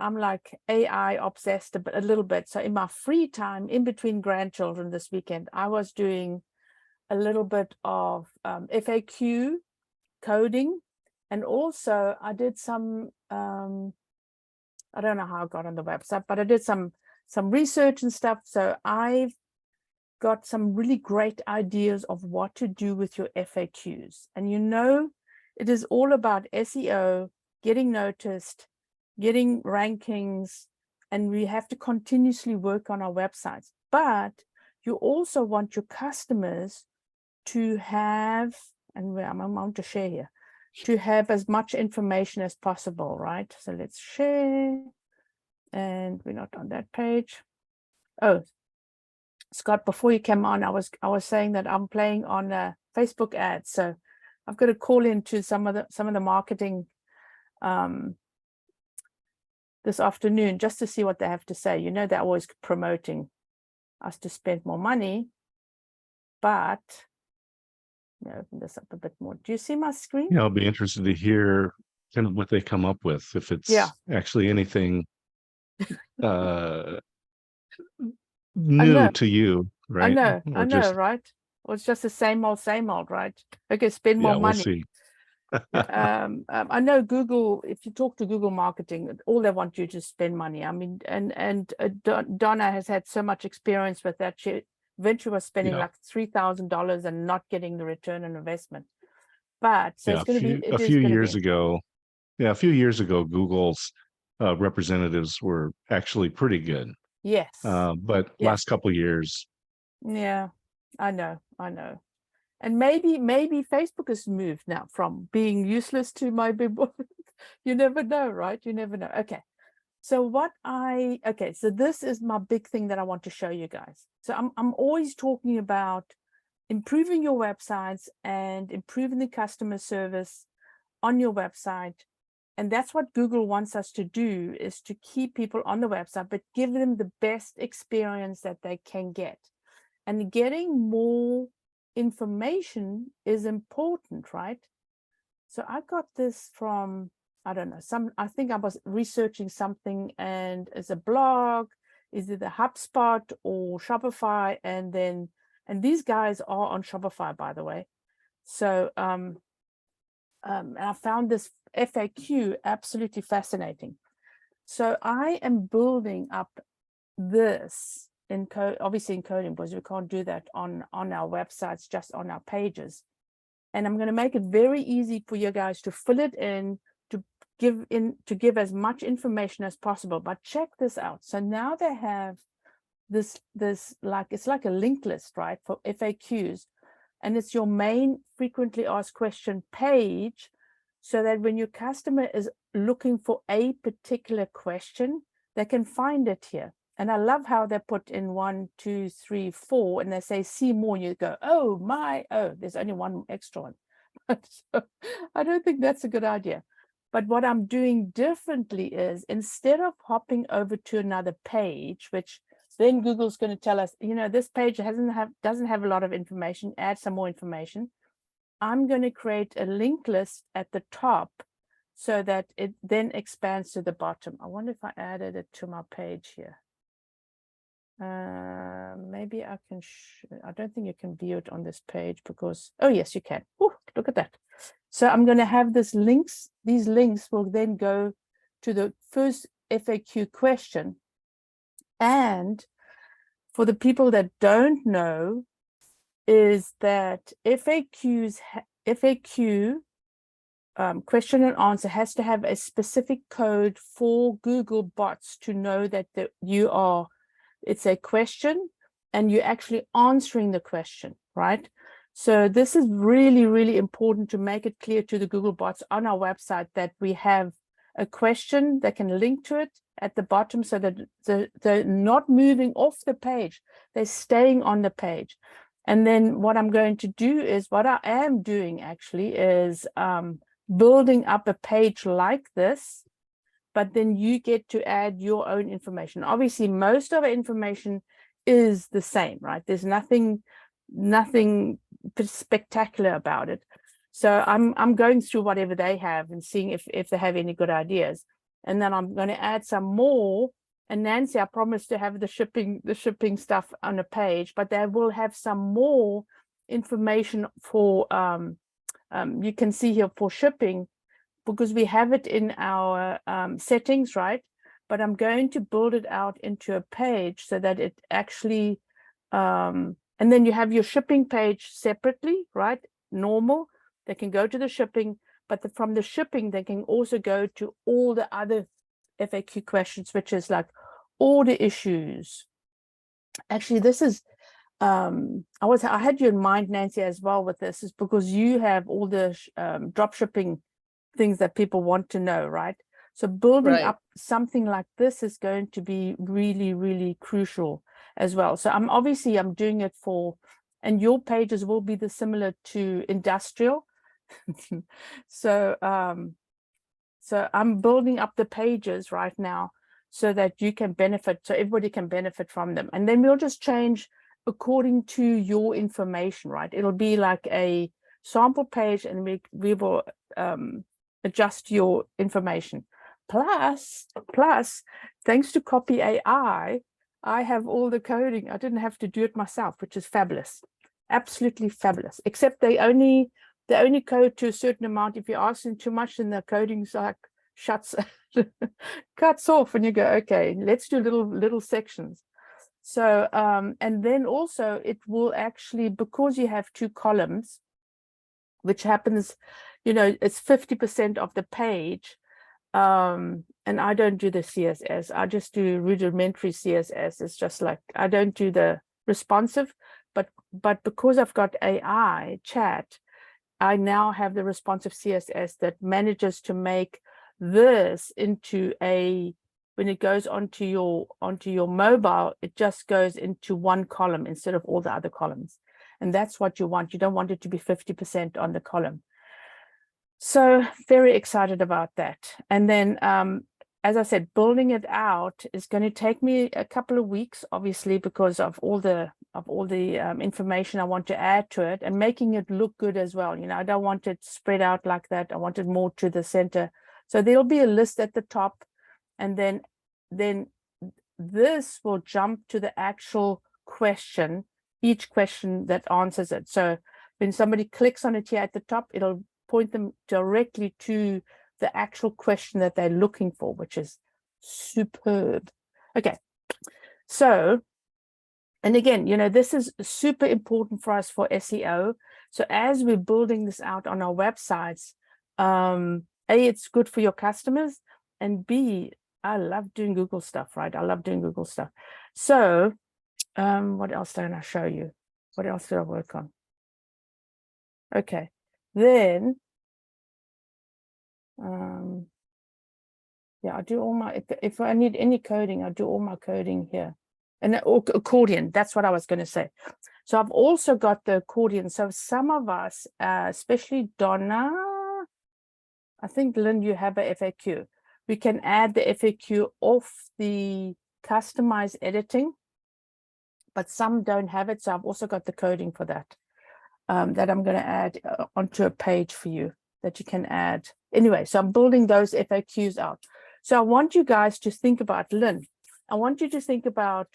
like AI obsessed a little bit. So in my free time, in between grandchildren this weekend, I was doing a little bit of FAQ coding, and also I did some I don't know how I got on the website, but I did some research and stuff. So I've got some really great ideas of what to do with your FAQs. And it is all about SEO, getting noticed, getting rankings, and we have to continuously work on our websites. But you also want your customers to have, and I'm on to share here, to have as much information as possible, right? So let's share, and we're not on that page. Oh, Scott, before you came on, I was saying that I'm playing on Facebook ads, so I've got to call into some of the marketing this afternoon just to see what they have to say. They're always promoting us to spend more money, but let me open this up a bit more. Do you see my screen? Yeah, I'll be interested to hear kind of what they come up with, if it's actually anything new to you, right? I know, right? Or it's just the same old, right? Okay, spend more money. We'll see. I know Google, if you talk to Google marketing, all they want you to spend money. I mean, and Donna has had so much experience with that. She eventually was spending like $3,000 and not getting the return on investment. But so it's going to be a few years ago. Yeah, a few years ago, Google's representatives were actually pretty good. Yes. But last couple of years. Yeah, I know. And maybe Facebook has moved now from being useless to maybe, you never know, right? You never know. Okay. So so this is my big thing that I want to show you guys. So I'm always talking about improving your websites and improving the customer service on your website. And that's what Google wants us to do, is to keep people on the website, but give them the best experience that they can get. And getting more information is important, right? So I got this from, I don't know, I think I was researching something, and it's a blog, is it the HubSpot or Shopify? And these guys are on Shopify, by the way. So and I found this FAQ absolutely fascinating. So I am building up this in code, obviously in coding, because we can't do that on our websites, just on our pages. And I'm going to make it very easy for you guys to fill it in, to give as much information as possible. But check this out. So now they have this like, it's like a link list, right, for FAQs, and it's your main frequently asked question page, so that when your customer is looking for a particular question, they can find it here. And I love how they put in 1, 2, 3, 4, and they say see more, and you go, there's only one extra one. So I don't think that's a good idea. But what I'm doing differently is, instead of hopping over to another page, which then Google's going to tell us, this page doesn't have a lot of information, add some more information. I'm going to create a link list at the top so that it then expands to the bottom. I wonder if I added it to my page here. Maybe I can, I don't think you can view it on this page because, oh yes, you can. Ooh, look at that. So I'm going to have these links will then go to the first FAQ question. And for the people that don't know, is that FAQ question and answer has to have a specific code for Google bots to know that it's a question and you're actually answering the question, right? So this is really, really important to make it clear to the Google bots on our website that we have a question that can link to it at the bottom, so that they're not moving off the page, they're staying on the page. And then what I'm going to do is, what I am doing actually is building up a page like this, but then you get to add your own information. Obviously, most of our information is the same, right? There's nothing spectacular about it. So I'm going through whatever they have and seeing if they have any good ideas. and then I'm going to add some more. And Nancy, I promise to have the shipping stuff on a page, but they will have some more information for you can see here for shipping, because we have it in our settings, right? But I'm going to build it out into a page so that it actually and then you have your shipping page separately, right? Normal, they can go to the shipping, but from the shipping they can also go to all the other FAQ questions, which is like order issues. Actually, this is I had you in mind, Nancy, as well with this, is because you have all the drop shipping things that people want to know, right? So building Right. up something like this is going to be really, really crucial as well. So I'm doing it for, and your pages will be similar to industrial. So so I'm building up the pages right now so that you can benefit, so everybody can benefit from them. And then we'll just change according to your information, right? It'll be like a sample page, and we will adjust your information. Plus, thanks to Copy AI, I have all the coding. I didn't have to do it myself, which is fabulous, absolutely fabulous. Except they only code to a certain amount. If you ask them too much, then the coding's like cuts off, and you go, okay, let's do little sections. So and then also it will actually, because you have 2 columns, which happens, it's 50% of the page. And I don't do the CSS. I just do rudimentary CSS. It's just like, I don't do the responsive, but because I've got AI chat, I now have the responsive CSS that manages to make this into when it goes onto your mobile, it just goes into 1 column instead of all the other columns. And that's what you want. You don't want it to be 50% on the column. So very excited about that. And then, as I said, building it out is going to take me a couple of weeks, obviously, because of all the information I want to add to it, and making it look good as well. I don't want it spread out like that. I want it more to the center. So there'll be a list at the top, and then this will jump to the actual question, each question that answers it. So when somebody clicks on it here at the top, it'll point them directly to the actual question that they're looking for, which is superb. Okay, so, and again, this is super important for us for SEO. So as we're building this out on our websites, A, it's good for your customers, and B, I love doing Google stuff, right? I love doing Google stuff. So what else did I show you? What else did I work on? Okay, then yeah, I do all my, if I need any coding, I do all my coding here. And accordion, that's what I was going to say. So I've also got the accordion. So some of us, especially Donna, I think, Lynn, you have a FAQ. We can add the FAQ off the customized editing, but some don't have it. So I've also got the coding for that, that I'm going to add onto a page for you that you can add. Anyway, so I'm building those FAQs out. So I want you guys to think about, Lynn, I want you to think about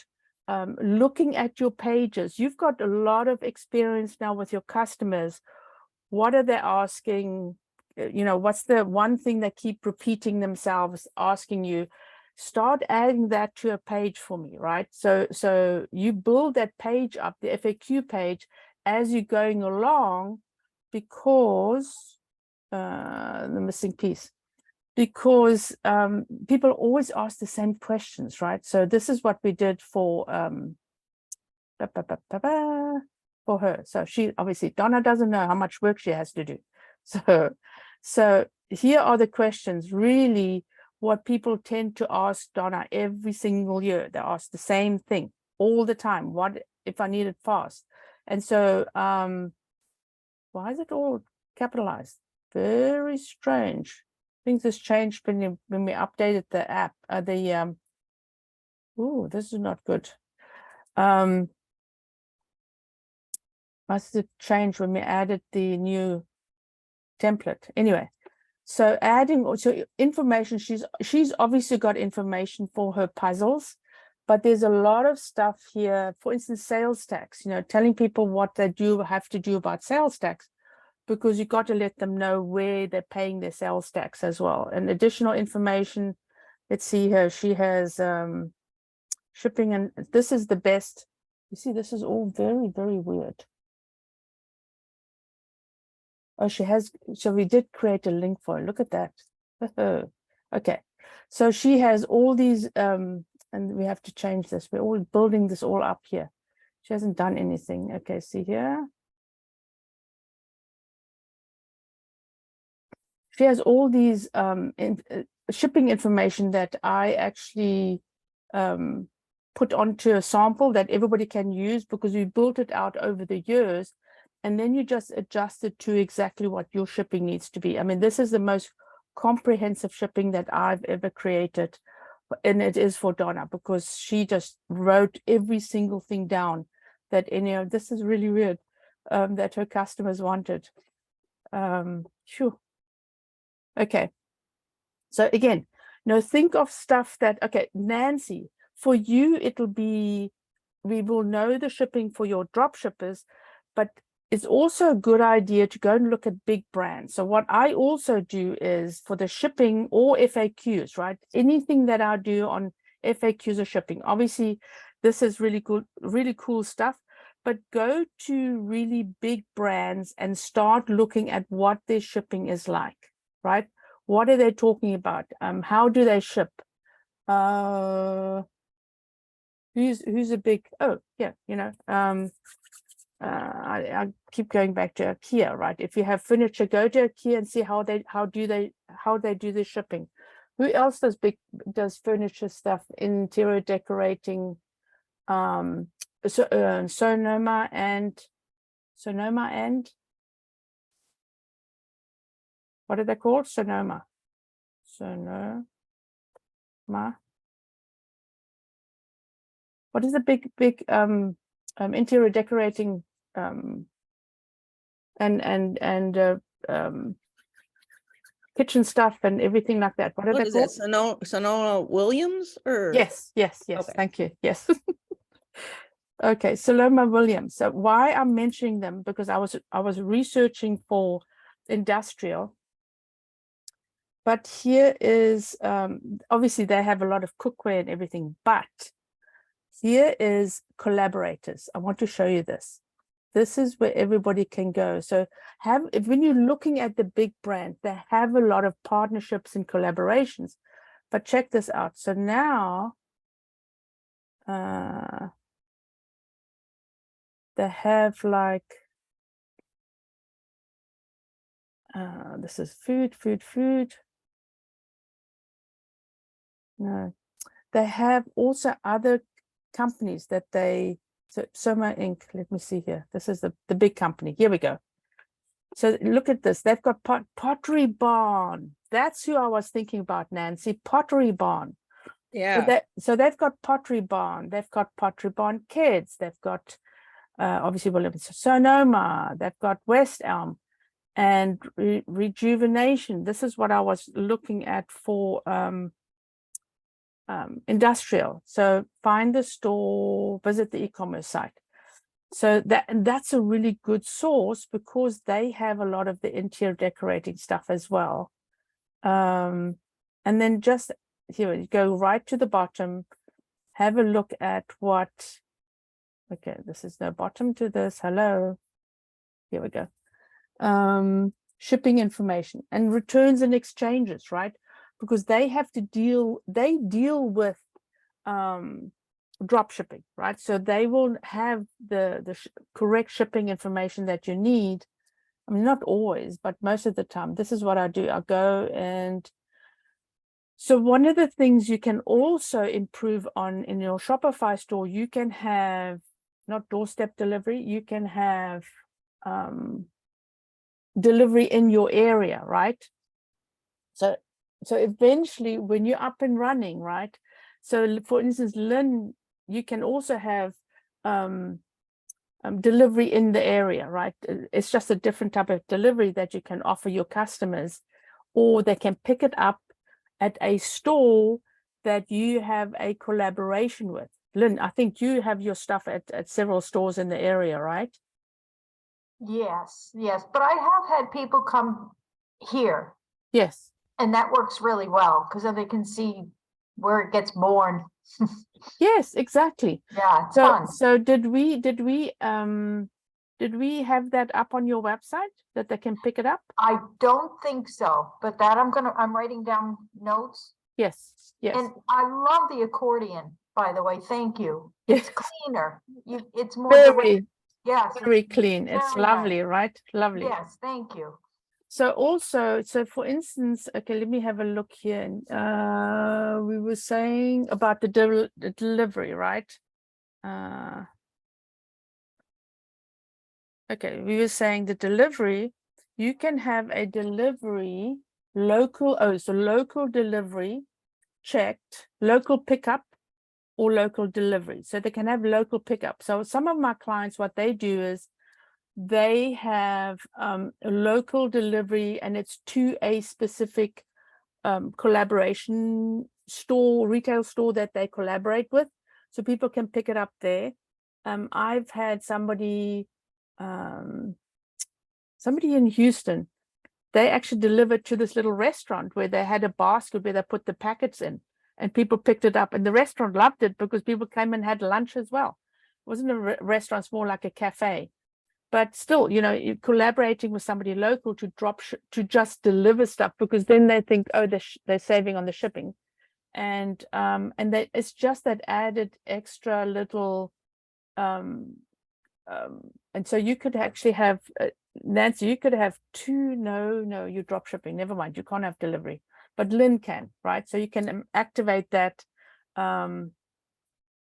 looking at your pages. You've got a lot of experience now with your customers. What are they asking? What's the one thing they keep repeating themselves, asking you? Start adding that to a page for me, right? So you build that page up, the FAQ page, as you're going along, because the missing piece, because people always ask the same questions, right? So this is what we did for her. So she, obviously, Donna doesn't know how much work she has to do. So here are the questions, really what people tend to ask Donna every single year. They ask the same thing all the time. What if I need it fast? And so why is it all capitalized? Very strange. Things has changed when we updated the app. Oh, this is not good. Must have changed when we added the new template. Anyway, So adding also information, she's obviously got information for her puzzles, but there's a lot of stuff here. For instance, sales tax, telling people what they have to do about sales tax, because you got to let them know where they're paying their sales tax as well. And additional information, let's see here, she has shipping, and this is the best. You see, this is all very, very weird. Oh, so we did create a link for her. Look at that. Okay. So she has all these, and we have to change this. We're all building this all up here. She hasn't done anything. Okay, see here. She has all these shipping information that I actually put onto a sample that everybody can use, because we built it out over the years. And then you just adjust it to exactly what your shipping needs to be. I mean, this is the most comprehensive shipping that I've ever created. And it is for Donna, because she just wrote every single thing down that this is really weird, that her customers wanted. Sure. Okay. So again, think of stuff that, okay, Nancy, for you, it'll be, we will know the shipping for your drop shippers, but it's also a good idea to go and look at big brands. So what I also do is for the shipping or FAQs, right? Anything that I do on FAQs or shipping, obviously this is really good, really cool stuff, but go to really big brands and start looking at what their shipping is like, right? What are they talking about? How do they ship? Who's a big, oh yeah, I keep going back to IKEA, right? If you have furniture, go to IKEA and see how they do the shipping. Who else does furniture stuff, interior decorating? Sonoma and what are they called? Sonoma. What is the big interior decorating and kitchen stuff and everything like that? What are they called? Sonoma Williams, or yes. Okay. Thank you. Yes. Okay, Sonoma Williams. So why I'm mentioning them, because I was researching for industrial, but here is obviously they have a lot of cookware and everything, but here is collaborators. I want to show you this. This is where everybody can go. So when you're looking at the big brand, they have a lot of partnerships and collaborations. But check this out. So now they have like, this is food. No, they have also other companies that Soma Inc. Let me see here. This is the big company. Here we go. So look at this. They've got Pottery Barn. That's who I was thinking about, Nancy. Pottery Barn. Yeah. So they've got Pottery Barn. They've got Pottery Barn Kids. They've got obviously Sonoma. They've got West Elm and Rejuvenation. This is what I was looking at for industrial. So find the store, visit the e-commerce site. So that's a really good source, because they have a lot of the interior decorating stuff as well. And then just here, you go right to the bottom, have a look at what, okay, this is no bottom to this. Hello. Here we go. Shipping information and returns and exchanges, right? Because they have to deal with drop shipping, right? So they will have the correct shipping information that you need. I mean, not always, but most of the time. This is what I do. I go and so one of the things you can also improve on in your Shopify store, you can have not doorstep delivery, you can have delivery in your area, right? So eventually when you're up and running, right? So for instance, Lynn, you can also have delivery in the area, right? It's just a different type of delivery that you can offer your customers. or they can pick it up at a store that you have a collaboration with. Lynn, I think you have your stuff at several stores in the area, right? Yes, but I have had people come here, Yes. and that works really well because then they can see where it gets born. Yes, exactly. Yeah, it's fun. So did we have that up on your website that they can pick it up? I don't think so, but that I'm writing down notes. Yes. And I love the accordion, by the way. Thank you. Yes. It's cleaner. It's more Very, yes, very clean. It's very lovely, nice. right? Lovely. Yes, thank you. So also, for instance, okay, let me have a look here. We were saying about the delivery, right? Okay, we were saying the delivery, you can have a delivery local, so local delivery checked, local pickup or local delivery. So they can have local pickup. So some of my clients, what they do is they have a local delivery, and it's to a specific collaboration store, retail store that they collaborate with. So people can pick it up there. I've had somebody in Houston, they actually delivered to this little restaurant where they had a basket where they put the packets in, and people picked it up, and the restaurant loved it because people came and had lunch as well. It wasn't a restaurant, it's more like a cafe, but still, you know, you're collaborating with somebody local to to just deliver stuff, because then they think, oh, they're saving on the shipping, and it's just that added extra little and so you could actually have Nancy, you could have two. No, you're drop shipping, never mind, you can't have delivery, but Lynn can, right? So you can activate that in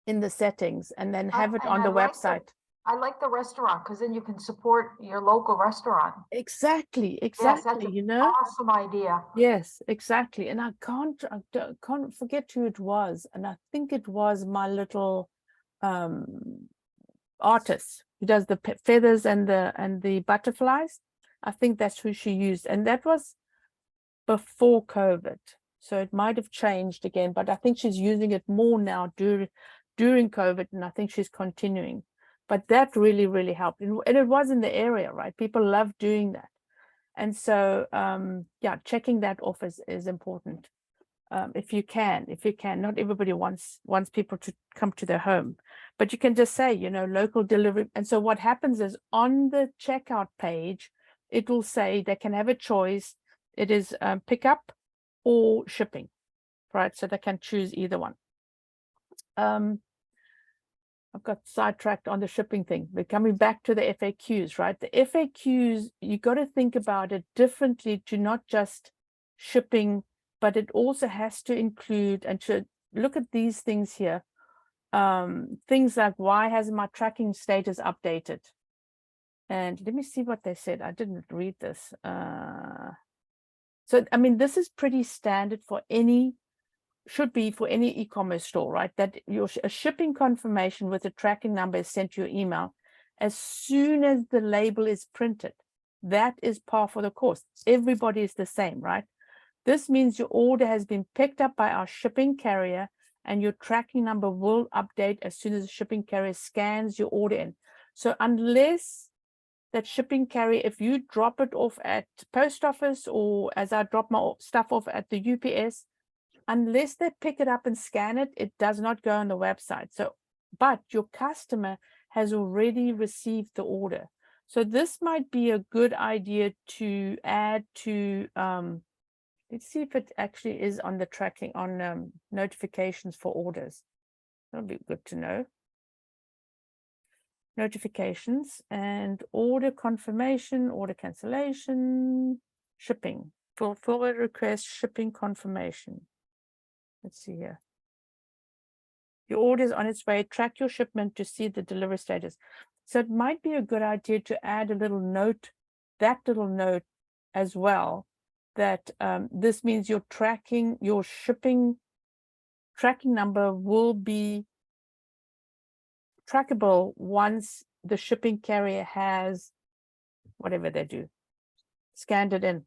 the settings and then have it on the website. I like the restaurant because then you can support your local restaurant. Exactly, Yes, that's you an know, awesome idea. yes, exactly. And I can't forget who it was, and I think it was my little artist who does the feathers and the butterflies. I think that's who she used, and that was before COVID, so it might have changed again, but I think she's using it more now during COVID, and I think she's continuing. But that really helped, and it was in the area, right? People love doing that, and so yeah, checking that off is important. If you can, not everybody wants people to come to their home, but you can just say, you know, local delivery. And so what happens is on the checkout page, it will say they can have a choice. It is pickup or shipping, right? So they can choose either one. I've got sidetracked on the shipping thing. We're coming back to the FAQs, right? The FAQs, you got to think about it differently to not just shipping, but it also has to include and to look at these things here. Things like, why hasn't my tracking status updated? And let me see what they said. I didn't read this. So, I mean, this is pretty standard for should be for any e-commerce store, right? That a shipping confirmation with a tracking number is sent to your email as soon as the label is printed. That is par for the course. Everybody is the same, right? This means your order has been picked up by our shipping carrier, and your tracking number will update as soon as the shipping carrier scans your order in. So unless that shipping carrier, if you drop it off at post office, or as I drop my stuff off at the UPS, unless they pick it up and scan it, it does not go on the website. So, but your customer has already received the order. So this might be a good idea to add to, let's see if it actually is on the tracking, on notifications for orders. That'll be good to know. Notifications and order confirmation, order cancellation, shipping, fulfill a request, shipping confirmation. Let's see here. Your order is on its way. Track your shipment to see the delivery status. So it might be a good idea to add a little note, that little note as well, that this means your shipping tracking number will be trackable once the shipping carrier has, whatever they do, scanned it in.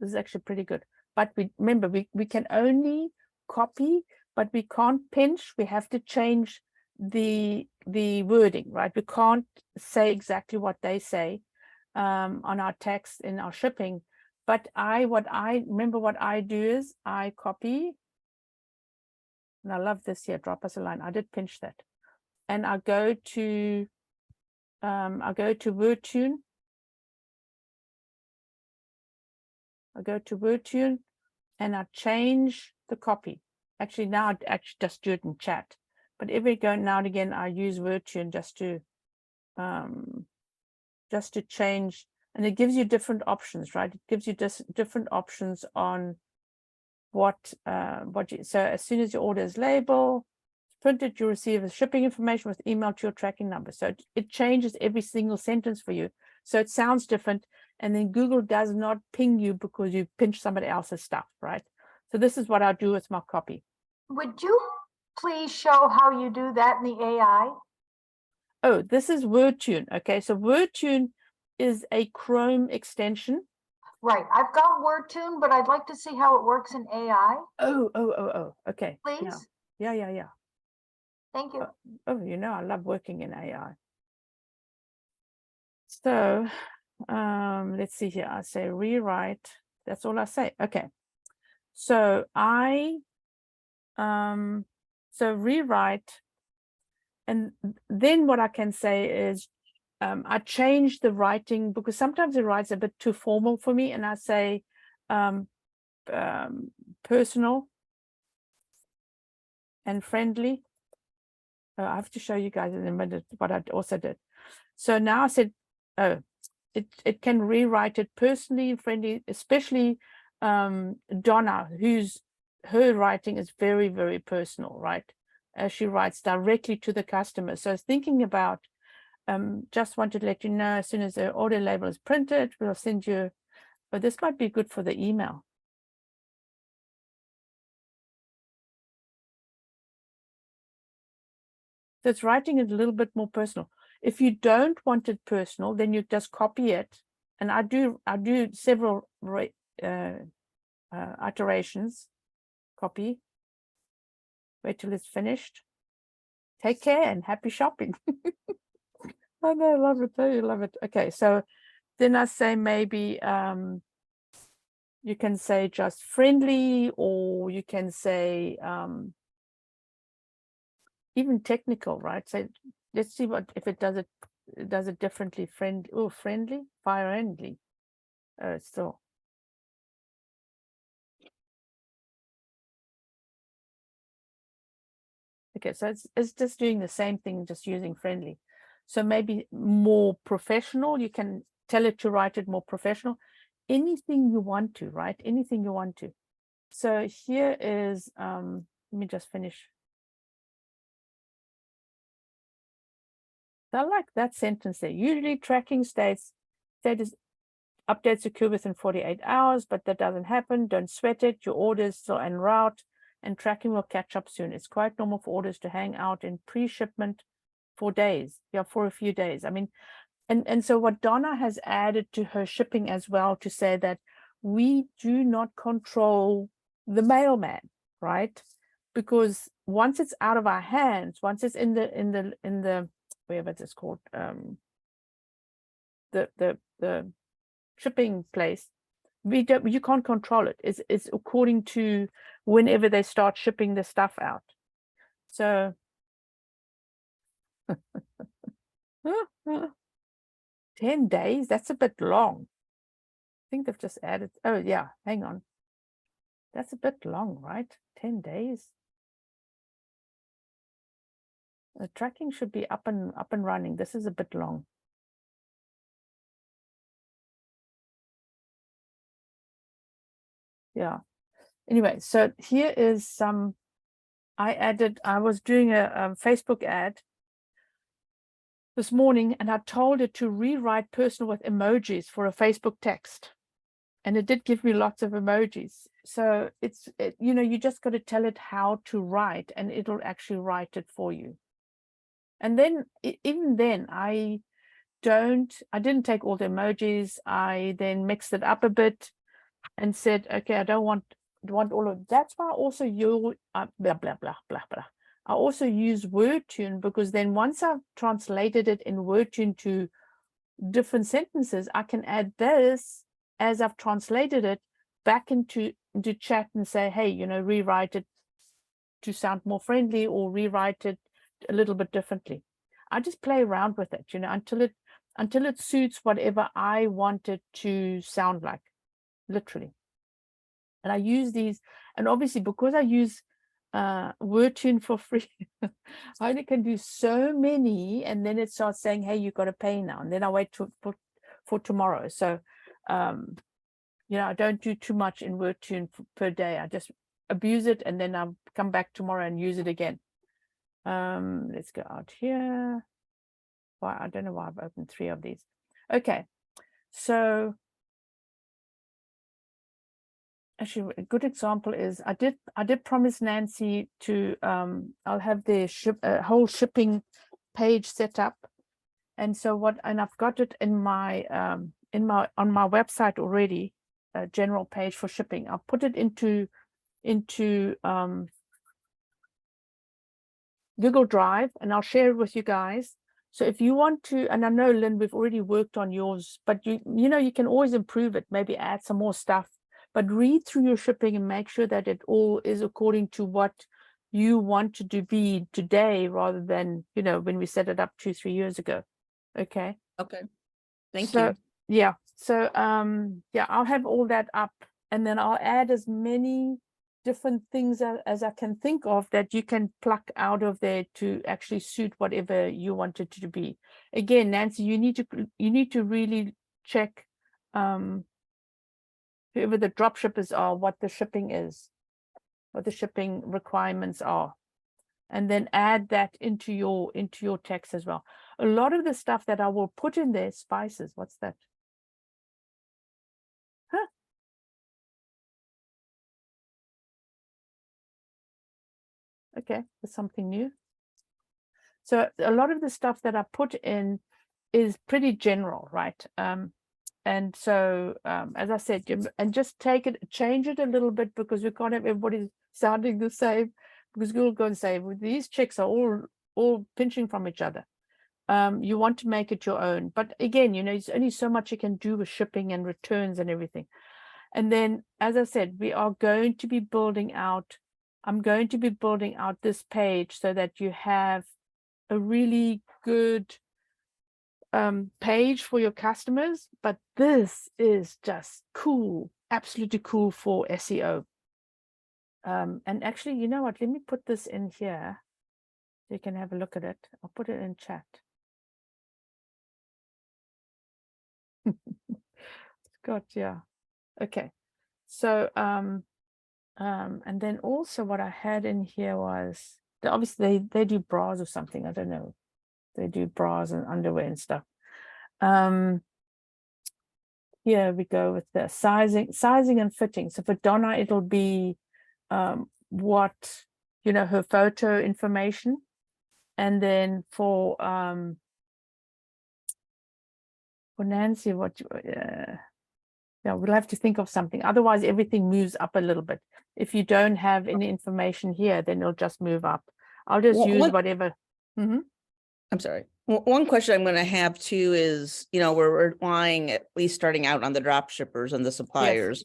This is actually pretty good. But remember, we can only copy, but we can't pinch. We have to change the wording, right? We can't say exactly what they say on our text in our shipping. But what I do is I copy, and I love this here, drop us a line. I did pinch that. And I go to WordTune. I go to WordTune and I change the copy. Actually, now I actually just do it in chat. But every now and again, I use WordTune just to change, and it gives you different options, right? It gives you different options on what you. So as soon as your order is labeled, printed, you receive a shipping information with email to your tracking number. So it changes every single sentence for you. So it sounds different. And then Google does not ping you because you pinch somebody else's stuff, right? So this is what I do with my copy. Would you please show how you do that in the AI? Oh, this is WordTune. Okay, so WordTune is a Chrome extension. Right. I've got WordTune, but I'd like to see how it works in AI. Oh. Okay. Please. Yeah. Thank you. Oh, I love working in AI. So let's see here. I say rewrite. That's all I say. Okay. So rewrite, and then what I can say is I change the writing because sometimes it writes a bit too formal for me, and I say personal and friendly. I have to show you guys in a minute what I also did. So now I said, it can rewrite it personally friendly, especially Donna, her writing is very, very personal, right? She writes directly to the customer. So I was thinking about, just wanted to let you know, as soon as the order label is printed, we'll send you, but this might be good for the email. So it's writing it a little bit more personal. If you don't want it personal, then you just copy it. And I do several iterations. Copy. Wait till it's finished. Take care and happy shopping. I know, love it. You love it. Okay, so then I say maybe you can say just friendly, or you can say even technical, right? So let's see if it does it differently. Friendly, friendly. Still. Okay, so it's just doing the same thing, just using friendly. So maybe more professional. You can tell it to write it more professional. Anything you want to, right? Anything you want to. So here is, let me just finish. So I like that sentence there. Usually tracking status updates occur within 48 hours, but that doesn't happen. Don't sweat it. Your order is still en route and tracking will catch up soon. It's quite normal for orders to hang out in pre-shipment for days. Yeah, for a few days. I mean, and so what Donna has added to her shipping as well, to say that we do not control the mailman, right? Because once it's out of our hands, once it's in the whatever it's called, the shipping place, you can't control it. It's according to whenever they start shipping the stuff out. So 10 days, that's a bit long. I think they've just added, oh yeah, hang on. That's a bit long, right? 10 days. The tracking should be up and running. This is a bit long. Yeah. Anyway, so here is some, I was doing a Facebook ad this morning, and I told it to rewrite personal with emojis for a Facebook text. And it did give me lots of emojis. So you just got to tell it how to write, and it'll actually write it for you. And then even then, I didn't take all the emojis. I then mixed it up a bit. and said, okay, I don't want all of that's why I also use blah blah blah blah blah. I also use WordTune, because then once I've translated it in WordTune to different sentences, I can add this as I've translated it back into chat and say, hey, you know, rewrite it to sound more friendly, or rewrite it a little bit differently. I just play around with it, you know, until it suits whatever I want it to sound like, literally. And I use these, and obviously because I use WordTune for free, I only can do so many, and then it starts saying, hey, you've got to pay now, and then I wait for tomorrow. So you know, I don't do too much in WordTune per day. I just abuse it, and then I'll come back tomorrow and use it again. Let's go out here. Why, I don't know why I've opened 3 of these. Okay, so actually a good example is I did promise Nancy to I'll have the whole shipping page set up, and so I've got it in my on my website already, a general page for shipping. I'll put it into Google Drive, and I'll share it with you guys. So if you want to, and I know, Lynn, we've already worked on yours, but you know, you can always improve it, maybe add some more stuff, but read through your shipping and make sure that it all is according to what you want it to be today, rather than, you know, when we set it up 2-3 years ago. Okay. Okay. Thank So, you. yeah. So, yeah, I'll have all that up, and then I'll add as many different things as I can think of that you can pluck out of there to actually suit whatever you want it to be. Again, Nancy, you need to really check whoever the drop shippers are, what the shipping is, what the shipping requirements are, and then add that into your text as well. A lot of the stuff that I will put in there, spices, what's that? Huh? Okay, there's something new. So a lot of the stuff that I put in is pretty general, right? And so, as I said, and just change it a little bit, because we can't have everybody sounding the same, because Google go and say, well, these checks are all pinching from each other. You want to make it your own, but again, you know, it's only so much you can do with shipping and returns and everything. And then, as I said, I'm going to be building out this page so that you have a really good page for your customers. But this is just cool, absolutely cool for SEO. And actually, you know what? Let me put this in here so you can have a look at it. I'll put it in chat. God, yeah. Okay. So, and then also what I had in here was, obviously they do bras or something. I don't know. They do bras and underwear and stuff. Here we go with the sizing and fitting. So for Donna, it'll be what, you know, her photo information. And then for Nancy, what yeah, we'll have to think of something. Otherwise, everything moves up a little bit. If you don't have any information here, then it'll just move up. I'll just use whatever. I'm sorry. One question I'm going to have too is, you know, we're relying, at least starting out, on the drop shippers and the suppliers.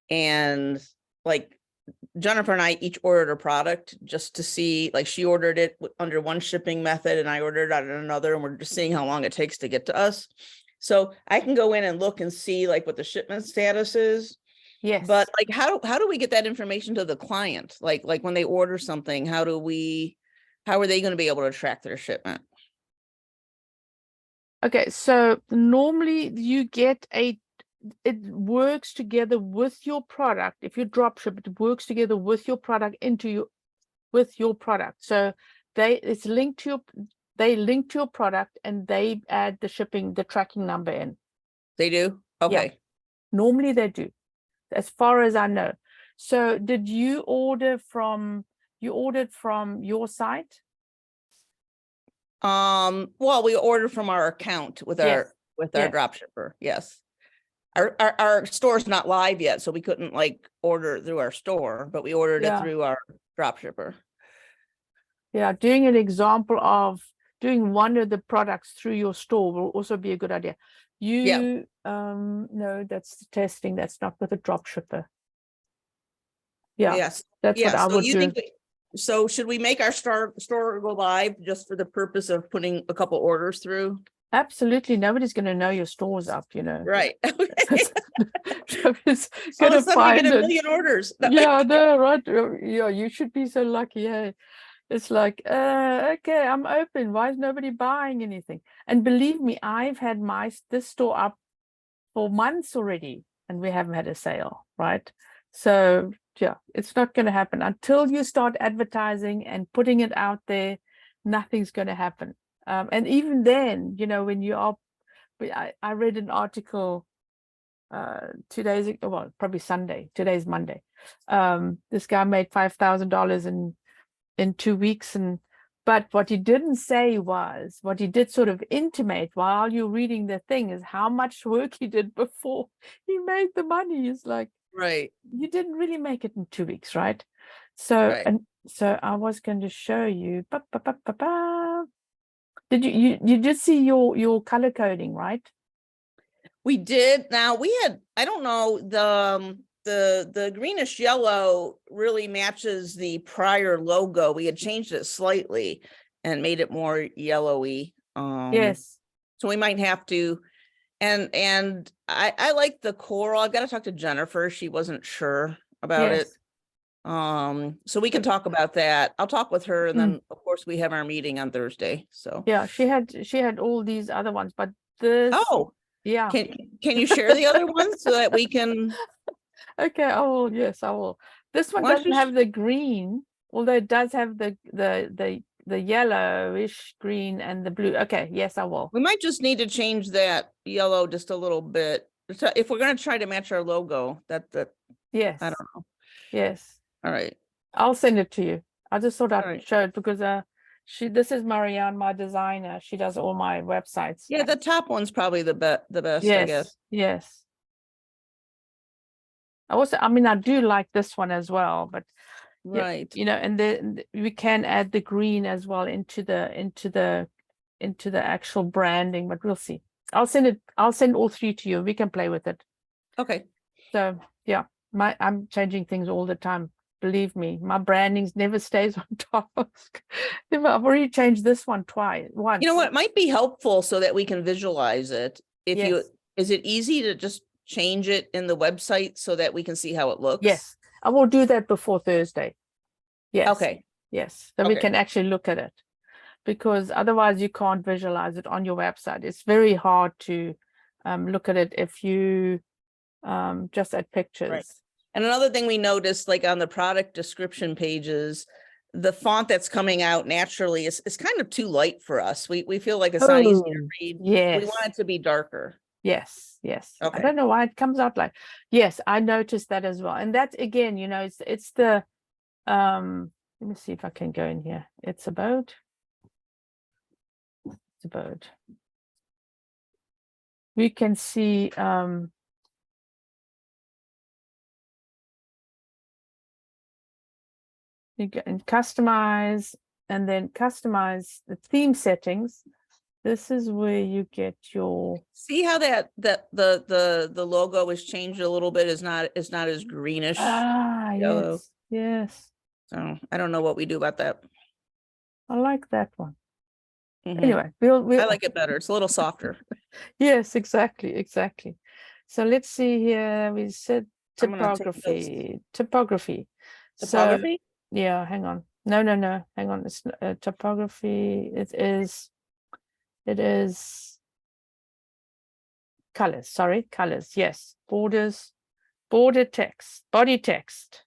Yes. And like Jennifer and I each ordered a product just to see, like, she ordered it under one shipping method and I ordered it on another, and we're just seeing how long it takes to get to us. So I can go in and look and see like what the shipment status is. Yes. But like, how do we get that information to the client? Like when they order something, how are they going to be able to track their shipment? Okay, so normally you get it works together with your product. If you drop ship, it works together with your product with your product. So they link to your product, and they add the tracking number in. They do? Okay. Yeah. Normally they do, as far as I know. So did you ordered from your site? Well, we ordered from our account with our dropshipper. Yes. our store's not live yet, so we couldn't like order it through our store, but we ordered it Yeah. through our drop shipper. Yeah, doing an example of doing one of the products through your store will also be a good idea. You, no, that's the testing. That's not with a drop shipper. Yeah, Yes. that's what Yeah. I So would you do. think, so should we make our store go live just for the purpose of putting a couple orders through? Absolutely. Nobody's going to know your store's up, you know. Right. Nobody's All going of a to sudden we find get a it. million orders. Yeah, no, right. Yeah, you should be so lucky. Hey, it's like, okay, I'm open. Why is nobody buying anything? And believe me, I've had this store up for months already, and we haven't had a sale, right? So yeah, it's not going to happen until you start advertising and putting it out there. Nothing's going to happen. And even then, you know, when you are, I read an article 2 days ago, well, probably Sunday. Today's Monday. This guy made $5,000 in 2 weeks, but what he didn't say was, what he did sort of intimate while you're reading the thing is how much work he did before he made the money. Is like, Right. you didn't really make it in 2 weeks, right? So, Right. and so I was going to show you. Did you did see your color coding, right? We did. Now we had, I don't know, the greenish yellow really matches the prior logo. We had changed it slightly and made it more yellowy. Yes. So we might have to, and I like the coral. I've got to talk to Jennifer. She wasn't sure about it. So we can talk about that. I'll talk with her, and then of course we have our meeting on Thursday. So yeah, she had all these other ones, but this, oh yeah. Can you share the other ones so that we can? Okay, I will. Yes, I will. This one Why don't doesn't you have the green, although it does have the yellowish green and the blue. Okay, yes, I will. We might just need to change that yellow just a little bit. So if we're going to try to match our logo, that Yes, I don't know. yes. All right. I'll send it to you. I just thought I'd All right. show it because this is Marianne, my designer. She does all my websites. Yeah, the top one's probably the best, I guess. Yes. I mean, I do like this one as well, but Right. you know, and then we can add the green as well into the actual branding, but we'll see. I'll send all three to you. We can play with it. Okay. So yeah, I'm changing things all the time. Believe me, my branding never stays on task. I've already changed this one once. You know what? It might be helpful so that we can visualize it. Yes. Is it easy to just change it in the website so that we can see how it looks? Yes, I will do that before Thursday. Yes. Okay. Yes, then we can actually look at it, because otherwise you can't visualize it on your website. It's very hard to look at it if you just add pictures. Right. And another thing we noticed, like on the product description pages, the font that's coming out naturally is kind of too light for us. We feel like it's not easy to read. Yes. We want it to be darker. Yes. Yes. Okay. I don't know why it comes out like, yes, I noticed that as well. And that again, you know, it's the let me see if I can go in here. It's a boat. It's a boat. We can see you can customize, and then customize the theme settings. This is where you get your, See how the logo is changed a little bit, is not as greenish. Yellow. yes. So I don't know what we do about that. I like that one. Mhm. Anyway, we'll I like it better. It's a little softer. yes, exactly. So let's see here. We said I'm gonna take notes. typography. So Topography? yeah, hang on. No, hang on. It's typography. It is colors. Sorry, colors. Yes, borders, border text, body text.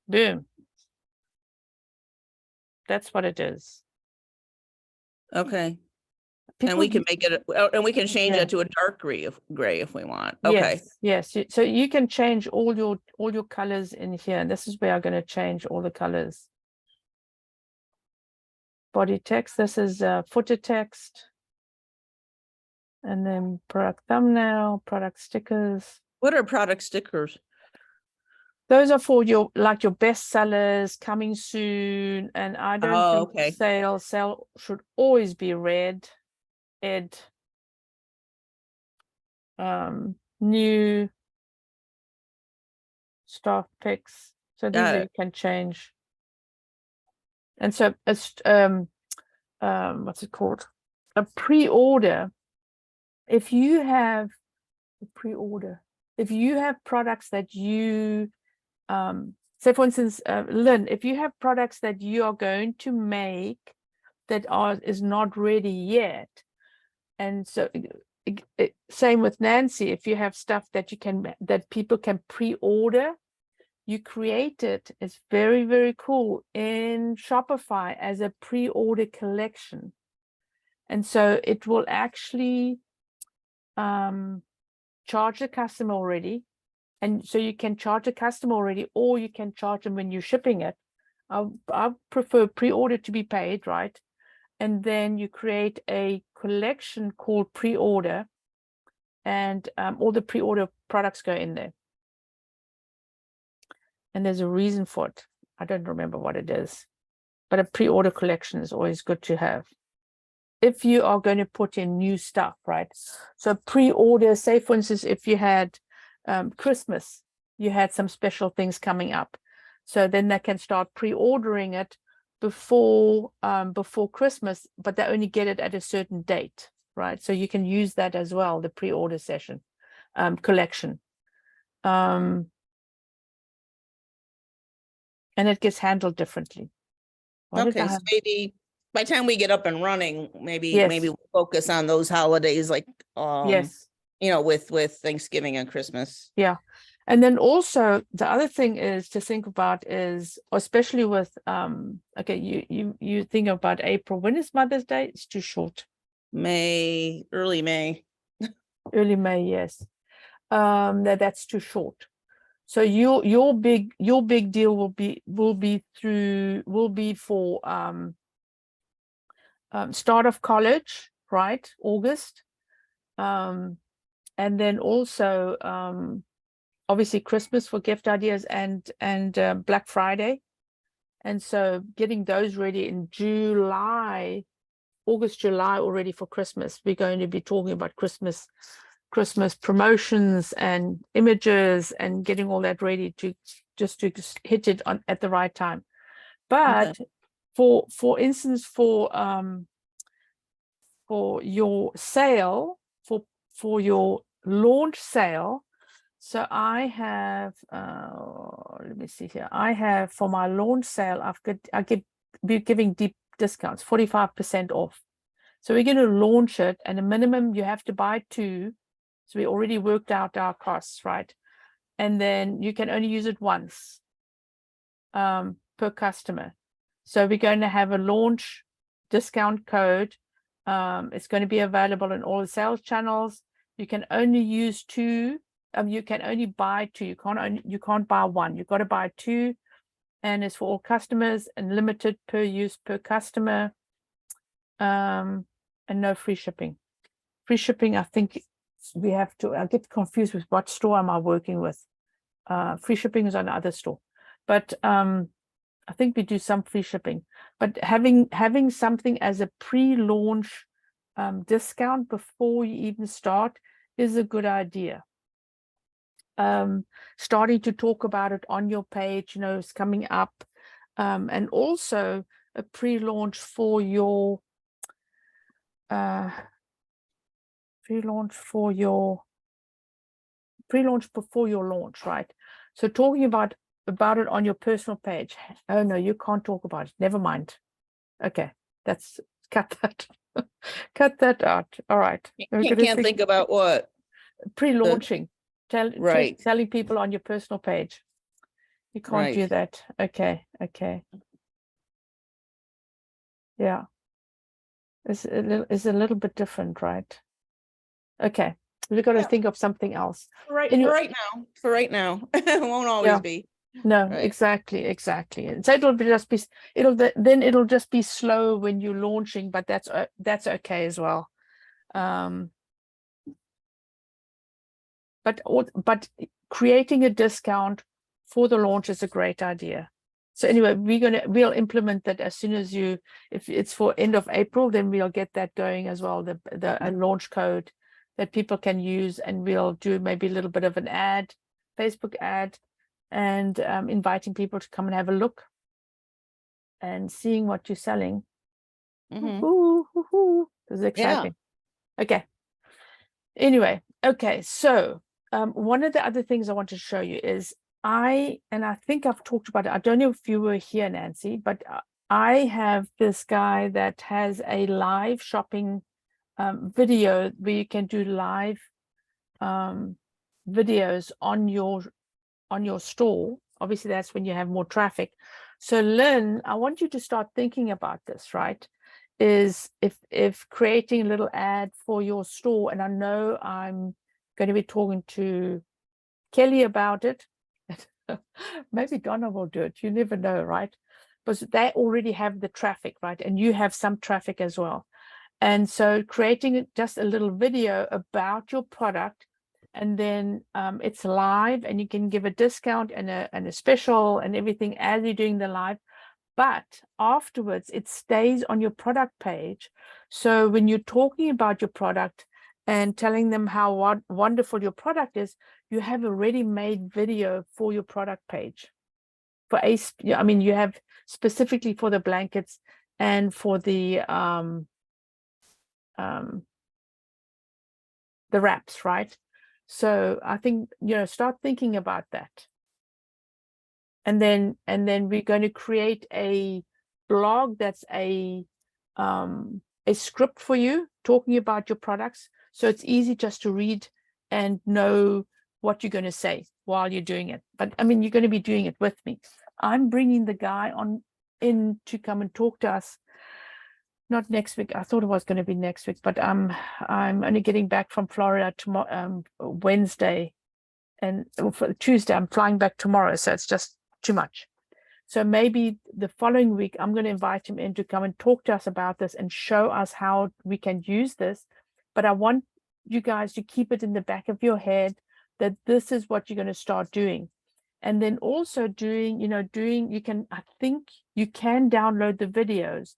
Boom. That's what it is. Okay. People And we can make it, and we can change Yeah. it to a dark gray if we want. Okay. Yes. So you can change all your colors in here. And this is where I'm going to change all the colors. Body text. This is footer text. And then product thumbnail, product stickers. What are product stickers? Those are for your best sellers coming soon. And I don't Oh, think okay. sale should always be red. New staff picks. So these Got you it. can change. And so it's what's it called? A pre-order. If you have a pre-order, if you have products that you say for instance, Lynn, if you have products that you are going to make that is not ready yet, and so same with Nancy, if you have stuff that that people can pre-order, you create it. It's very, very cool in Shopify as a pre-order collection. And so it will actually charge the customer already. And so you can charge a customer already, or you can charge them when you're shipping it. I prefer pre-order to be paid, right? And then you create a collection called pre-order, and all the pre-order products go in there. And there's a reason for it. I don't remember what it is, but a pre-order collection is always good to have if you are going to put in new stuff, right? So pre-order, say for instance, if you had Christmas, you had some special things coming up, so then they can start pre-ordering it before Christmas, but they only get it at a certain date, right? So you can use that as well, the pre-order session collection. And it gets handled differently. Okay, so maybe by the time we get up and running, maybe we'll focus on those holidays, like yes, with Thanksgiving and Christmas. Yeah. And then also the other thing is to think about is, especially with okay, you think about April. When is Mother's Day? It's too short. Early May. Early May, yes. That's too short. So your big deal will be for start of college, right? August. And then also obviously Christmas for gift ideas and Black Friday. And so getting those ready in August, July already for Christmas. We're going to be talking about Christmas promotions and images and getting all that ready to hit it on at the right time. But for instance, for your sale, for your launch sale, so I have let me see here. I have for my launch sale, be giving deep discounts, 45% off. So we're going to launch it, and a minimum you have to buy 2. So we already worked out our costs, right? And then you can only use it once per customer. So we're going to have a launch discount code. It's going to be available in all the sales channels. You can only use 2. You can only buy 2. You can't buy 1. You've got to buy 2, and it's for all customers and limited per use per customer. And no free shipping. Free shipping, I think we have to. I get confused with what store am I working with. Free shipping is on the other store, but I think we do some free shipping. But having something as a pre-launch discount before you even start is a good idea. Starting to talk about it on your page, is coming up, and also a pre-launch for your pre-launch before your launch, right? So talking about it on your personal page. Oh no, you can't talk about it. Never mind. Okay, that's cut that. Cut that out. All right. You can't think about what? Pre-launching. Right. Telling people on your personal page. You can't do that. Okay. Yeah. It's a little bit different, right? Okay. We've got to think of something else. For right now. It won't always be. No, right. Exactly. And so it'll just be slow when you're launching, but that's okay as well. but creating a discount for the launch is a great idea. So anyway, we'll implement that as soon as if it's for end of April, then we'll get that going as well, a launch code that people can use, and we'll do maybe a little bit of an ad, Facebook ad, and inviting people to come and have a look and seeing what you're selling. Mhm. This is exciting. Okay. Anyway, okay. So one of the other things I want to show you is I think I've talked about it. I don't know if you were here, Nancy, but I have this guy that has a live shopping video where you can do live videos on your store. Obviously, that's when you have more traffic. So Lynn, I want you to start thinking about this, right? Is if creating a little ad for your store, and I know I'm going to be talking to Kelly about it. Maybe Donna will do it. You never know, right? Because they already have the traffic, right? And you have some traffic as well. And so creating just a little video about your product, and then it's live, and you can give a discount and a special and everything as you're doing the live. But afterwards, it stays on your product page. So when you're talking about your product and telling them how wonderful your product is, you have a ready-made video for your product page. I mean, you have specifically for the blankets and for the wraps, right? So I think, start thinking about that. And then we're going to create a blog that's a script for you talking about your products. So it's easy just to read and know what you're going to say while you're doing it. But I mean, you're going to be doing it with me. I'm bringing the guy in to come and talk to us. Not next week. I thought it was going to be next week, but I'm only getting back from Florida tomorrow, Wednesday, and for Tuesday I'm flying back tomorrow. So it's just too much. So maybe the following week I'm going to invite him in to come and talk to us about this and show us how we can use this. But I want you guys to keep it in the back of your head that this is what you're going to start doing. And then also I think you can download the videos.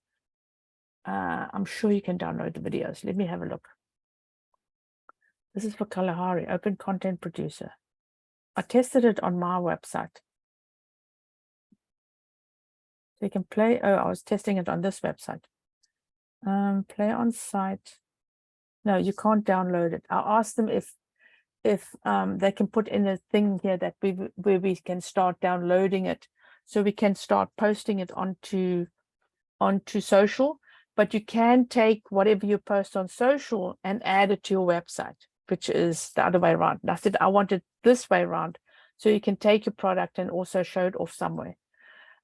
I'm sure you can download the videos. Let me have a look. This is for Kalahari, Open Content Producer. I tested it on my website. So you can play. Oh, I was testing it on this website. Play on site. No, you can't download it. I asked them if they can put in a thing here that where we can start downloading it, so we can start posting it onto social. But you can take whatever you post on social and add it to your website, which is the other way around. And I said I want it this way around, so you can take your product and also show it off somewhere.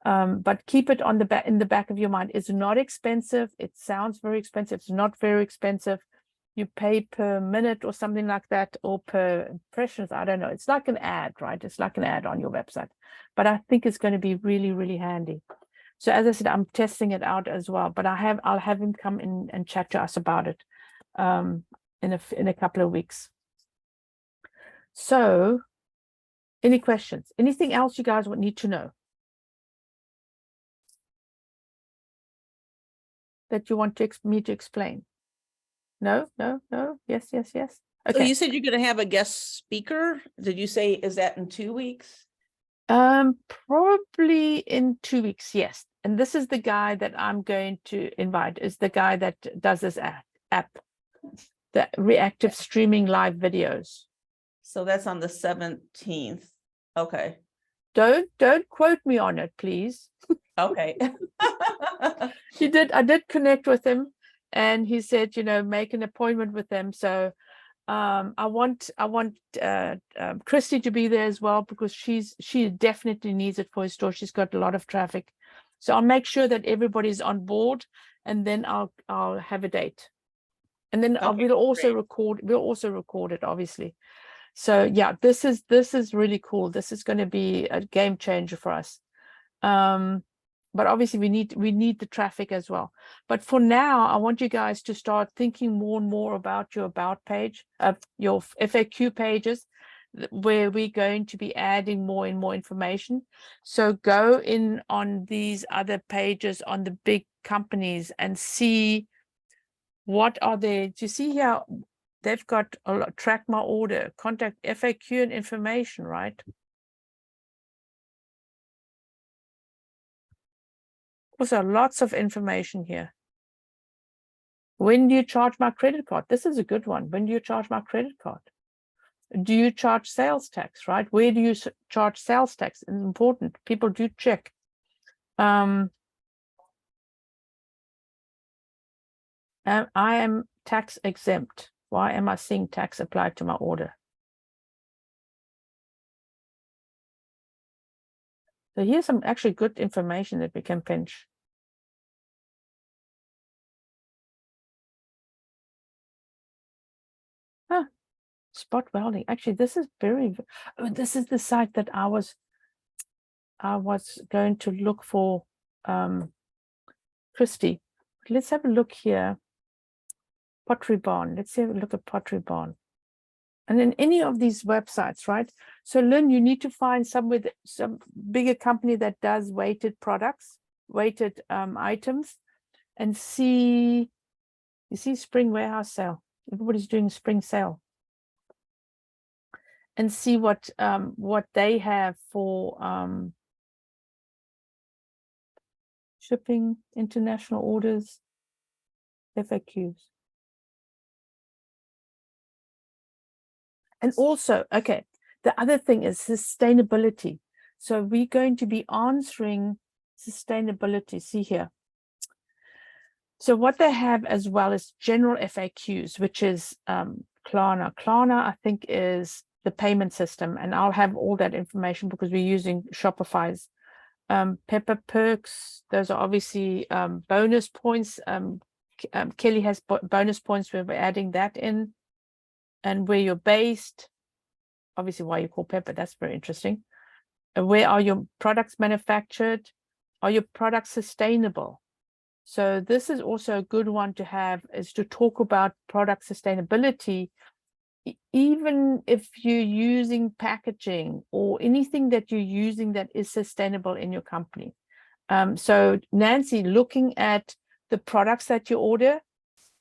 But keep it on in the back of your mind. It's not expensive. It sounds very expensive. It's not very expensive. You pay per minute or something like that, or per impressions. I don't know. It's like an ad, right? It's like an ad on your website. But I think it's going to be really, really handy. So as I said, I'm testing it out as well. But I'll have him come in and chat to us about it in a couple of weeks. So, any questions? Anything else you guys would need to know that you want me to explain? No. Yes. Okay. So you said you're going to have a guest speaker. Did you say, is that in 2 weeks? Probably in 2 weeks. Yes. And this is the guy that I'm going to invite. Is the guy that does this app, the reactive streaming live videos. So that's on the 17th. Okay. Don't quote me on it, please. Okay. I did connect with him. And he said, make an appointment with them. So I want Christy to be there as well, because she definitely needs it for her store. She's got a lot of traffic. So I'll make sure that everybody's on board, and then I'll have a date. And then we'll also record it, obviously. So yeah, this is really cool. This is going to be a game changer for us. But obviously we need the traffic as well. But for now, I want you guys to start thinking more and more about your about page, your FAQ pages, where we're going to be adding more and more information. So go in on these other pages on the big companies and see what are they. Do you see here? They've got a lot, track my order, contact, FAQ and information, right? Also, lots of information here. When do you charge my credit card? This is a good one. When do you charge my credit card? Do you charge sales tax, right? Where do you charge sales tax? It's important. People do check. I am tax exempt. Why am I seeing tax applied to my order? So here's some actually good information that we can pinch. Huh. Spot welding. Actually, this is this is the site that I was going to look for, Christy. Let's have a look here. Pottery Barn. Let's have a look at Pottery Barn. And then any of these websites, right? So Lynn, you need to find some bigger company that does weighted products, weighted items, and see, you see spring warehouse sale. Everybody's doing spring sale. And see what they have for shipping, international orders, FAQs. And also, okay, the other thing is sustainability. So we're going to be answering sustainability. See here. So what they have as well is general FAQs, which is Klarna. Klarna, I think, is the payment system, and I'll have all that information because we're using Shopify's. Pepper Perks, those are obviously bonus points. Kelly has bonus points where we're adding that in, and where you're based, obviously why you call Pepper, that's very interesting. And where are your products manufactured? Are your products sustainable? So this is also a good one to have, is to talk about product sustainability, even if you're using packaging or anything that you're using that is sustainable in your company. So Nancy, looking at the products that you order,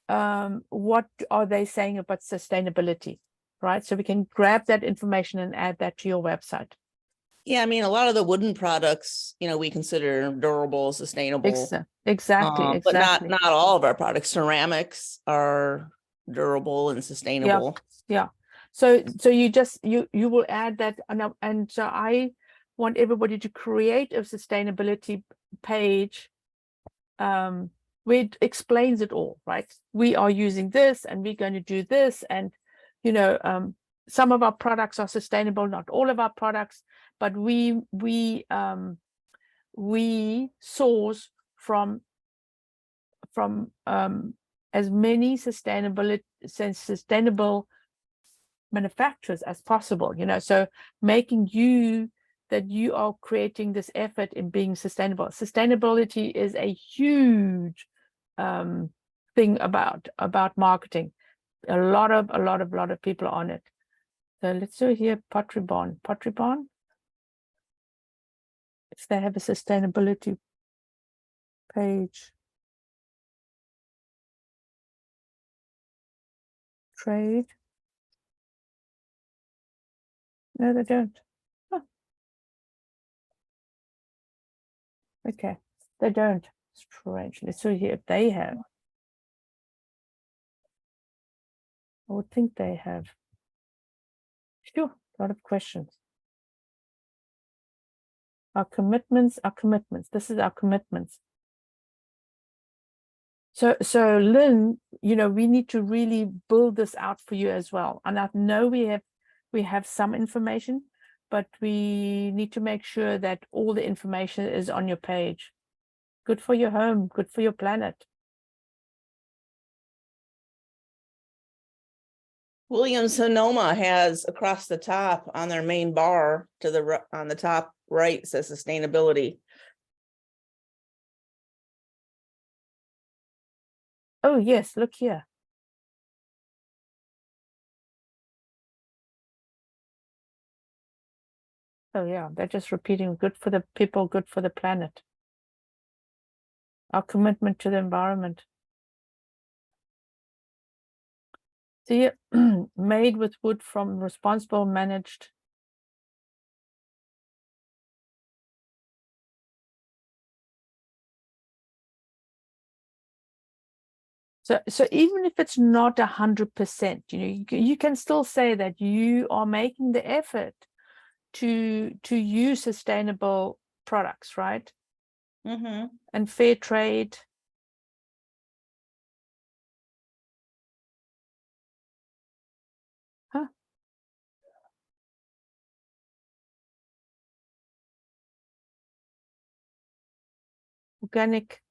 what are they saying about sustainability, right? So we can grab that information and add that to your website. Yeah, I mean, a lot of the wooden products, we consider durable, sustainable. Exactly. But not all of our products. Ceramics are durable and sustainable. Yeah. So you will add that, and so I want everybody to create a sustainability page where it explains it all, right? We are using this and we're going to do this, and some of our products are sustainable, not all of our products, but we source from as many sustainable manufacturers as possible, so making that you are creating this effort in being sustainable. Sustainability is a huge thing about marketing. A lot of people are on it. So let's do here Pottery Barn. If they have a sustainability page. Trade. No, they don't. Huh. Okay, they don't. Strange. Let's see here if they have. I would think they have. Sure, a lot of questions. Our commitments. This is our commitments. So Lynn, we need to really build this out for you as well. And I know we have some information, but we need to make sure that all the information is on your page. Good for your home, good for your planet. Williams Sonoma has across the top on their main bar on the top right says sustainability. Oh yes, look here. Oh yeah, they're just repeating good for the people, good for the planet. Our commitment to the environment. See, made with wood from responsible, managed. So even if it's not 100%, you can still say that you are making the effort to use sustainable products, right? Mm-hmm. And fair trade. Huh? Organic.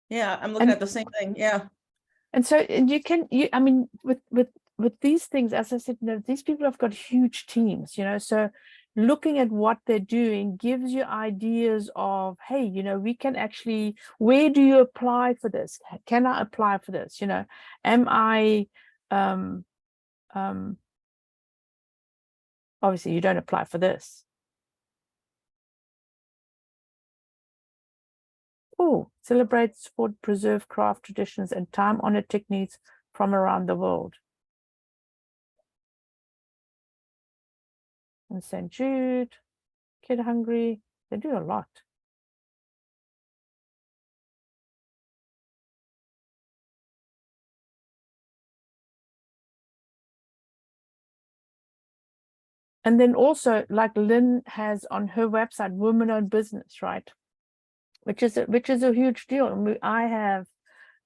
Yeah, I'm looking And at the same thing. Yeah. and so I mean, with these things, as I said, these people have got huge teams, so looking at what they're doing gives you ideas of, hey, we can actually, where do you apply for this? Can I apply for this? Am I obviously you don't apply for this. Oh, celebrate, support, preserve craft traditions and time-honored techniques from around the world. And St. Jude, Kid Hungry, they do a lot. And then also, like Lynn has on her website, women-owned business, right? Which is a huge deal. And I have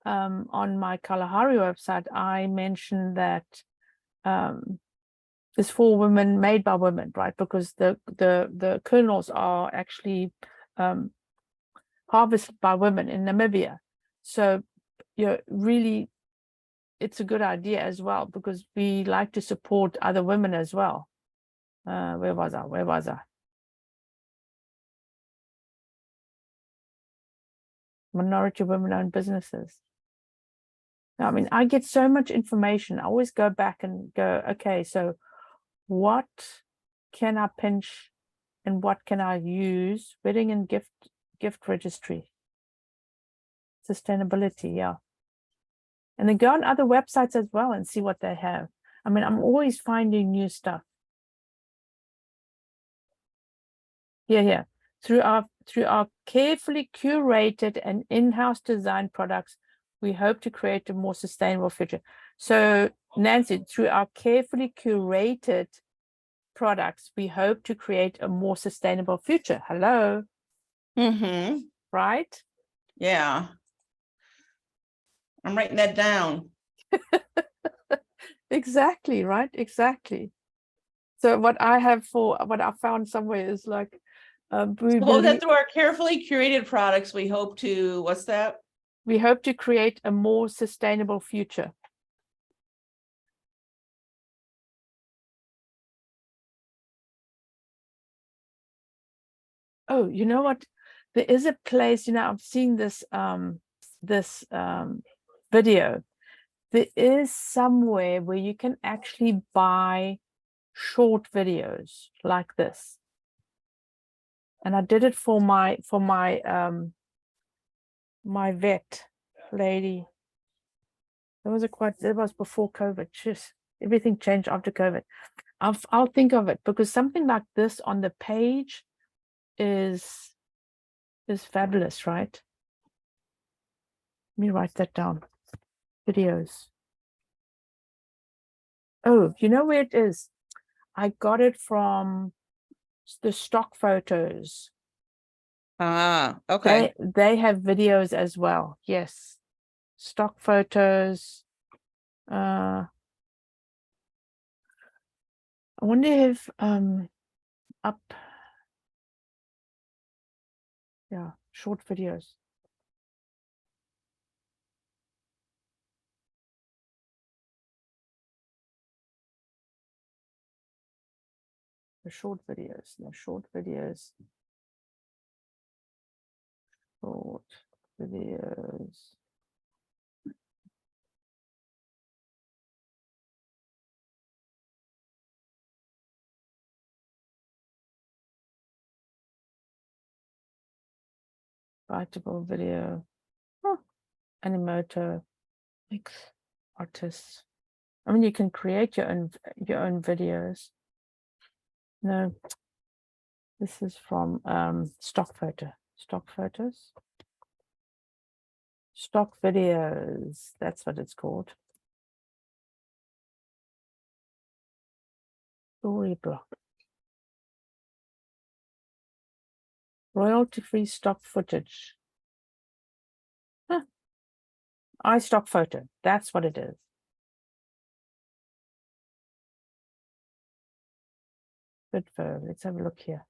on my Kalahari website, I mentioned that it's for women, made by women, right? Because the kernels are actually harvested by women in Namibia. So really, it's a good idea as well, because we like to support other women as well. Where was I? Minority women-owned businesses. I mean, I get so much information. I always go back and go, okay, so what can I pinch and what can I use? Wedding and gift registry. Sustainability, yeah. And then go on other websites as well and see what they have. I mean, I'm always finding new stuff. Yeah. Through our carefully curated and in-house designed products, we hope to create a more sustainable future. So Nancy, through our carefully curated products, we hope to create a more sustainable future. Hello. Mm-hmm. Right? Yeah. I'm writing that down. Exactly, right? Exactly. So what I found somewhere is like, So that through our carefully curated products, we hope to, what's that? we hope to create a more sustainable future. Oh, you know what? There is a place, I've seen this video. There is somewhere where you can actually buy short videos like this. And I did it for my my vet lady. That was before COVID. Just everything changed after COVID. I'll think of it, because something like this on the page is fabulous, right? Let me write that down. Videos. Oh, you know where it is? I got it from the stock photos. Ah, okay. They have videos as well. Yes. Stock photos. I wonder if up, yeah, short videos. The short videos. No, short videos. Short videos. Writable video. Huh. Animoto. Mix artists. I mean, you can create your own videos. No, this is from stock photos. Stock videos. That's what it's called. Storyblock. Royalty-free stock footage. Huh. iStock photo. That's what it is. Bitvo. Let's have a look here.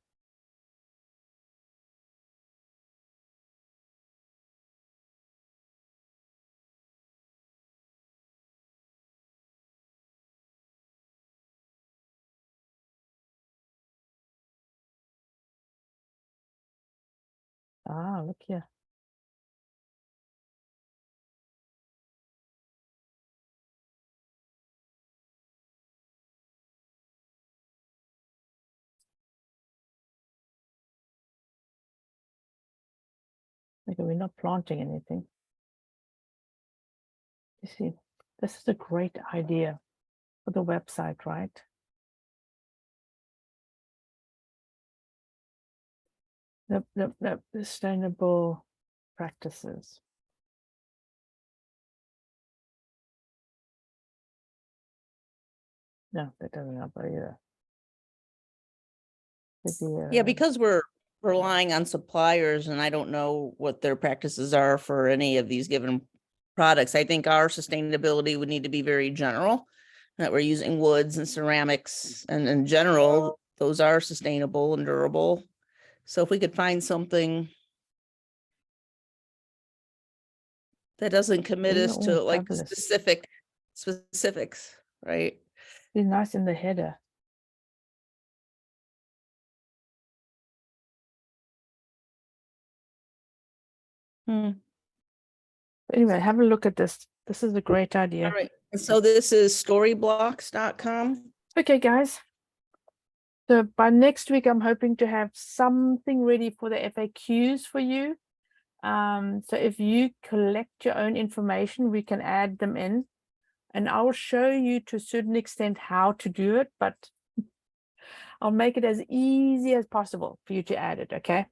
Ah, look here. Okay, we're not planting anything. You see, this is a great idea for the website, right? The sustainable practices. No, that doesn't help either. Yeah, because we're relying on suppliers and I don't know what their practices are for any of these given products. I think our sustainability would need to be very general, that we're using woods and ceramics, and in general, those are sustainable and durable. So if we could find something that doesn't commit us to like specifics, right? Be nice in the header. Anyway, have a look at this. This is a great idea. All right. And so this is storyblocks.com. Okay, guys. So by next week, I'm hoping to have something ready for the FAQs for you. So if you collect your own information, we can add them in. And I'll show you to a certain extent how to do it, but I'll make it as easy as possible for you to add it, okay?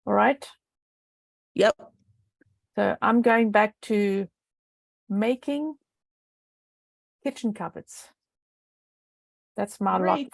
All right. Yep. So I'm going back to making kitchen cupboards. That's my lot